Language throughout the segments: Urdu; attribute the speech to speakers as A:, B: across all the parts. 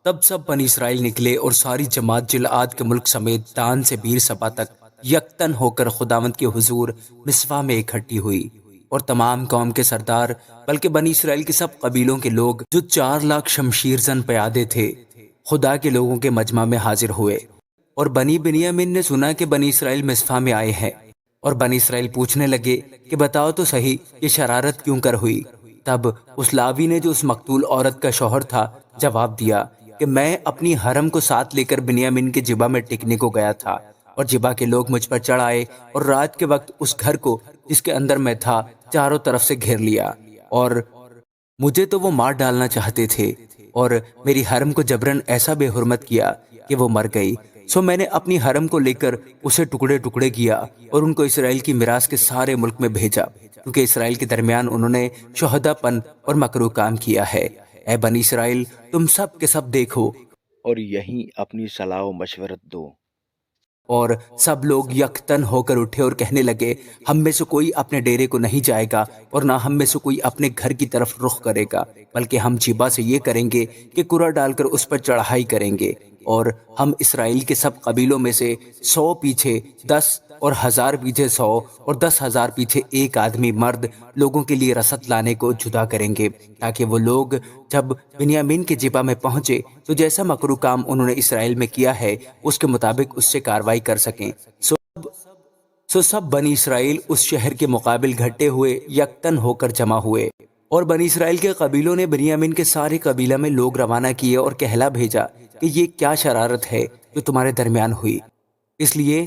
A: تب سب بنی اسرائیل نکلے اور ساری جماعت جلعاد کے ملک سمیت دان سے بیر سبا تک یکتن ہو کر خداوند کے حضور مصفا میں اکٹھی ہوئی، اور تمام قوم کے سردار بلکہ بنی اسرائیل کے سب قبیلوں کے لوگ جو 4 لاکھ شمشیر زن پیادے تھے خدا کے لوگوں کے مجمع میں حاضر ہوئے۔ اور بنی بنیامین نے سنا کہ بنی اسرائیل مصفا میں آئے ہیں، اور بنی اسرائیل پوچھنے لگے کہ بتاؤ تو صحیح یہ شرارت کیوں کر ہوئی؟ تب اس لاوی نے جو اس مقتول عورت کا شوہر تھا جواب دیا کہ میں اپنی حرم کو ساتھ لے کر بنیامین کے جبا میں ٹکنے کو گیا تھا، اور جبا کے لوگ مجھ پر چڑھ آئے اور رات کے وقت اس گھر کو جس کے اندر میں تھا چاروں طرف سے گھیر لیا، اور مجھے تو وہ مار ڈالنا چاہتے تھے، اور میری حرم کو جبرن ایسا بے حرمت کیا کہ وہ مر گئی۔ سو میں نے اپنی حرم کو لے کر اسے ٹکڑے ٹکڑے کیا اور ان کو اسرائیل کی میراث کے سارے ملک میں بھیجا، کیونکہ اسرائیل کے درمیان انہوں نے شہدا پن اور مکروہ کام کیا ہے۔ اے بنی اسرائیل، تم سب کے سب دیکھو۔
B: اور یہیں اپنی صلاح و مشورت دو۔
A: اور سب لوگ یکتن ہو کر اٹھے اور کہنے لگے، ہم میں سے کوئی اپنے ڈیرے کو نہیں جائے گا، اور نہ ہم میں سے کوئی اپنے گھر کی طرف رخ کرے گا، بلکہ ہم جبا سے یہ کریں گے کہ کرا ڈال کر اس پر چڑھائی کریں گے، اور ہم اسرائیل کے سب قبیلوں میں سے 100 پیچھے 10 اور 1000 پیچھے 100 اور 10,000 پیچھے ایک آدمی مرد لوگوں کے لیے رسد لانے کو جدا کریں گے، تاکہ وہ لوگ جب بنیامین کے جبا میں پہنچے تو جیسا مکروہ کام انہوں نے اسرائیل میں کیا ہے اس کے مطابق اس سے کاروائی کر سکیں۔ سو سب بنی اسرائیل اس شہر کے مقابل گھٹے ہوئے یکتن ہو کر جمع ہوئے، اور بنی اسرائیل کے قبیلوں نے بنیامین کے سارے قبیلہ میں لوگ روانہ کیے اور کہلا بھیجا کہ یہ کیا شرارت ہے جو تمہارے درمیان ہوئی، اس لیے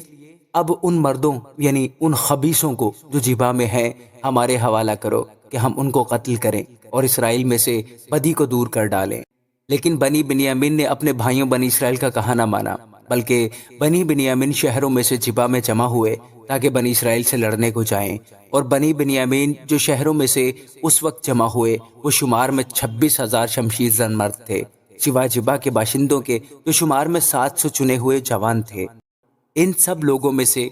A: اب ان مردوں یعنی ان خبیثوں کو جو جبا میں ہیں ہمارے حوالہ کرو کہ ہم ان کو قتل کریں اور اسرائیل میں سے بدی کو دور کر ڈالیں۔ لیکن بنی بنیامین نے اپنے بھائیوں بنی اسرائیل کا کہا نہ مانا، بلکہ بنی بنیامین شہروں میں سے جبا میں جمع ہوئے تاکہ بنی اسرائیل سے لڑنے کو جائیں، اور بنی بنیامین جو شہروں میں سے اس وقت جمع ہوئے وہ شمار میں 26,000 شمشیر زن مرد تھے، سوا جبا کے باشندوں کے جو شمار میں 700 چنے ہوئے جوان تھے۔ ان سب لوگوں میں سے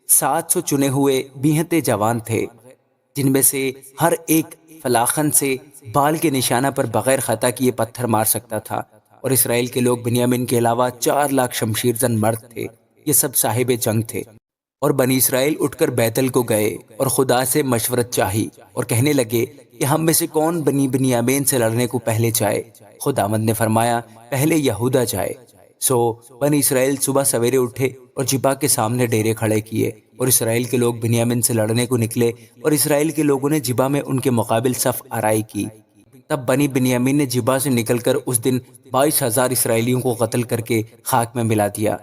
A: 700 چنے ہوئے بیہتے جوان تھے، جن میں سے ہر ایک فلاخن سے بال کے نشانہ پر بغیر خطا کیے پتھر مار سکتا تھا، اور اسرائیل کے لوگ بنیامین کے علاوہ 4 لاکھ شمشیر زن مرد تھے، یہ سب صاحب جنگ تھے۔ اور بنی اسرائیل اٹھ کر بیتل کو گئے اور خدا سے مشورت چاہی، اور کہنے لگے کہ ہم میں سے کون بنی بنیامین سے لڑنے کو پہلے جائے؟ خداوند نے فرمایا پہلے یہودا جائے۔ سو بنی اسرائیل صبح سویرے اٹھے اور جبا کے سامنے ڈیرے کھڑے کیے، اور اسرائیل کے لوگ بنیامین سے لڑنے کو نکلے، اور اسرائیل کے لوگوں نے جبا میں ان کے مقابل صف آرائی کی۔ تب بنی بنیامین نے جبا سے نکل کر اس دن 22,000 اسرائیلیوں کو قتل کر کے خاک میں ملا دیا۔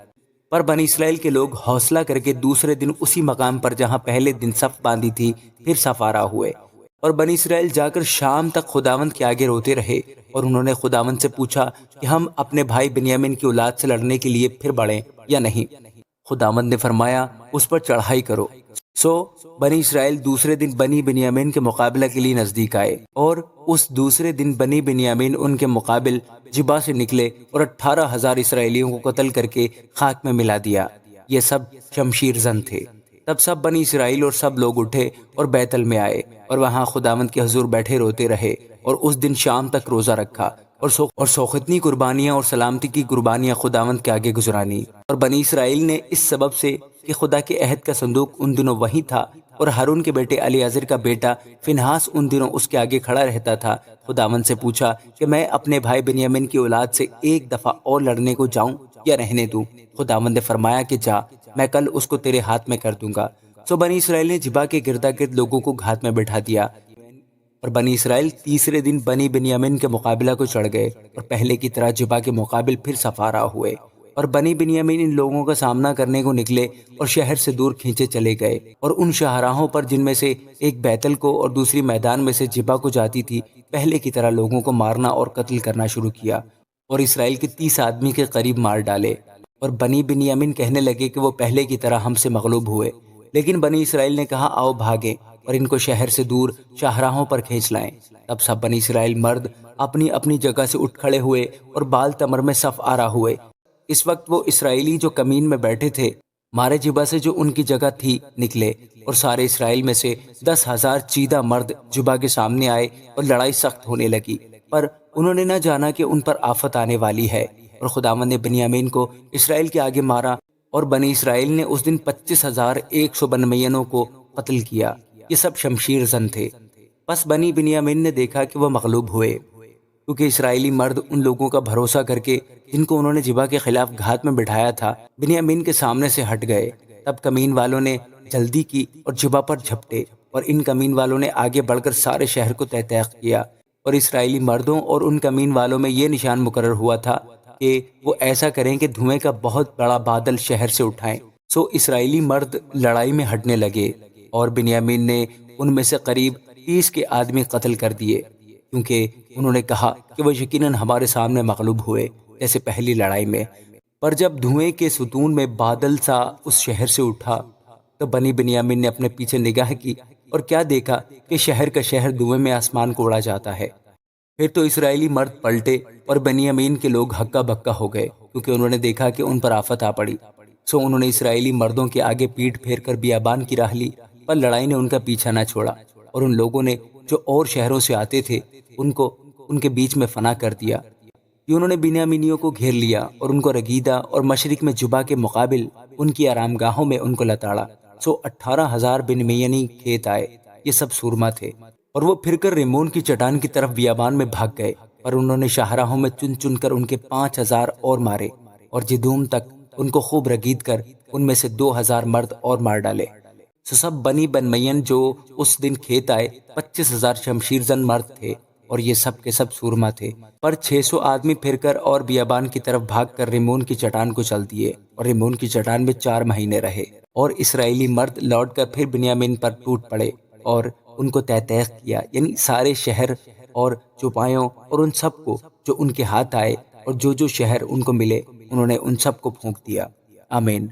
A: پر بنی اسرائیل کے لوگ حوصلہ کر کے دوسرے دن اسی مقام پر جہاں پہلے دن صف باندھی تھی پھر صف آرا ہوئے، اور بنی اسرائیل جا کر شام تک خداوند کے آگے روتے رہے، اور انہوں نے خداوند سے پوچھا کہ ہم اپنے بھائی بنیامین کی اولاد سے لڑنے کے لیے پھر بڑھیں یا نہیں؟ خداوند نے فرمایا اس پر چڑھائی کرو۔ سو بنی اسرائیل دوسرے دن بنی بنیامین کے مقابلہ کے لیے نزدیک آئے، اور اس دوسرے دن بنی بنیامین ان کے مقابل جبا سے نکلے اور 18,000 اسرائیلیوں کو قتل کر کے خاک میں ملا دیا، یہ سب شمشیر زن تھے۔ تب سب بنی اسرائیل اور سب لوگ اٹھے اور بیتل میں آئے، اور وہاں خداوند کے حضور بیٹھے روتے رہے، اور اس دن شام تک روزہ رکھا، اور سوختنی قربانیاں اور سلامتی کی قربانیاں خداوند کے آگے گزرانی۔ اور بنی اسرائیل نے اس سبب سے کہ خدا کے عہد کا صندوق ان دنوں وہی تھا، اور ہارون کے بیٹے الیعزر کا بیٹا فنہاس ان دنوں اس کے آگے کھڑا رہتا تھا، خداوند سے پوچھا کہ میں اپنے بھائی بنیامین کی اولاد سے ایک دفعہ اور لڑنے کو جاؤں یا رہنے دوں؟ خداوند نے فرمایا کہ جا، میں کل اس کو تیرے ہاتھ میں کر دوں گا۔ سو بنی اسرائیل نے جبا کے گردا گرد لوگوں کو گھات میں بٹھا دیا، اور بنی اسرائیل تیسرے دن بنی بنیامین کے مقابلہ کو چڑھ گئے، اور پہلے کی طرح جبا کے مقابل پھر صف آرا ہوئے، اور بنی بنیامین ان لوگوں کا سامنا کرنے کو نکلے اور شہر سے دور کھینچے چلے گئے، اور ان شاہراہوں پر جن میں سے ایک بیتل کو اور دوسری میدان میں سے جبا کو جاتی تھی پہلے کی طرح لوگوں کو مارنا اور قتل کرنا شروع کیا، اور اسرائیل کے 30 آدمی کے قریب مار ڈالے۔ اور بنی بنیامین کہنے لگے کہ وہ پہلے کی طرح ہم سے مغلوب ہوئے، لیکن بنی اسرائیل نے کہا آؤ بھاگیں اور ان کو شہر سے دور شاہراہوں پر کھینچ لائیں۔ تب سب بنی اسرائیل مرد اپنی اپنی جگہ سے اٹھ کھڑے ہوئے اور بال تمر میں صف آرا ہوئے۔ اس وقت وہ اسرائیلی جو کمین میں بیٹھے تھے مارے جبا سے جو ان کی جگہ تھی نکلے، اور سارے اسرائیل میں سے 10,000 چیدہ مرد جبا کے سامنے آئے اور لڑائی سخت ہونے لگی، پر انہوں نے نہ جانا کہ ان پر آفت آنے والی ہے، اور خداوند نے بنیامین کو اسرائیل کے آگے مارا، اور بنی اسرائیل نے اس دن 25,100 بنمیینوں کو قتل کیا۔ یہ سب شمشیر زن تھے۔ پس بنی بنیامین نے دیکھا کہ وہ مغلوب ہوئے، کیونکہ اسرائیلی مرد ان لوگوں کا بھروسہ کر کے جن کو انہوں نے جبا کے خلاف گھات میں بٹھایا تھا بنیامین کے سامنے سے ہٹ گئے۔ تب کمین والوں نے جلدی کی اور جبا پر جھپٹے، اور ان کمین والوں نے آگے بڑھ کر سارے شہر کو تہہ تیغ کیا، اور اسرائیلی مردوں اور ان کمین والوں میں یہ نشان مقرر ہوا تھا کہ وہ ایسا کریں کہ دھوئیں کا بہت بڑا بادل شہر سے اٹھائیں۔ سو اسرائیلی مرد لڑائی میں ہٹنے لگے، اور بنیامین نے ان میں سے قریب 30 کے آدمی قتل کر دیے، کیونکہ انہوں نے کہا کہ وہ یقیناً ہمارے سامنے مغلوب ہوئے جیسے پہلی لڑائی میں۔ پر جب دھوئیں کے ستون میں بادل سا اس شہر سے اٹھا تو بنی بنیامین نے اپنے پیچھے نگاہ کی، اور کیا دیکھا کہ شہر کا شہر دھوئیں میں آسمان کو اڑا جاتا ہے۔ پھر تو اسرائیلی مرد پلٹے اور بنیامین کے لوگ ہکا بکا ہو گئے، کیونکہ انہوں نے دیکھا کہ ان پر آفت آ پڑی۔ سو انہوں نے اسرائیلی مردوں کے آگے پیٹھ پھیر کر بیابان کی راہ لی، پر لڑائی نے ان کا پیچھا نہ چھوڑا، اور ان لوگوں نے جو اور شہروں سے آتے تھے ان کو ان کے بیچ میں فنا کر دیا۔ یہ انہوں نے بنیامینیوں کو گھیر لیا اور ان کو رگیدہ اور مشرق میں جبا کے مقابل ان کی آرام گاہوں میں ان کو لتاڑا۔ سو 18,000 بنیامینی کھیت آئے، یہ سب سورما تھے، اور وہ پھر کر ریمون کی چٹان کی طرف بیابان میں بھاگ گئے، پر انہوں نے شاہراہوں میں چن چن کر ان کے 5,000 اور مارے، اور جدوم تک ان کو خوب رگید کر ان میں سے 2,000 مرد اور مار ڈالے۔ سو سب بنی بنمین جو اس دن کھیت آئے 25,000 شمشیر زن مرد تھے، اور یہ سب کے سب سورما تھے، پر 600 آدمی پھر کر اور بیابان کی طرف بھاگ کر ریمون کی چٹان کو چل دیے، اور ریمون کی چٹان میں 4 مہینے رہے، اور اسرائیلی مرد لوٹ کر پھر بنیامین پر ٹوٹ پڑے اور ان کو تہہ تیغ کیا، یعنی سارے شہر اور چوپایوں اور ان سب کو جو ان کے ہاتھ آئے، اور جو جو شہر ان کو ملے انہوں نے ان سب کو پھونک دیا۔ آمین۔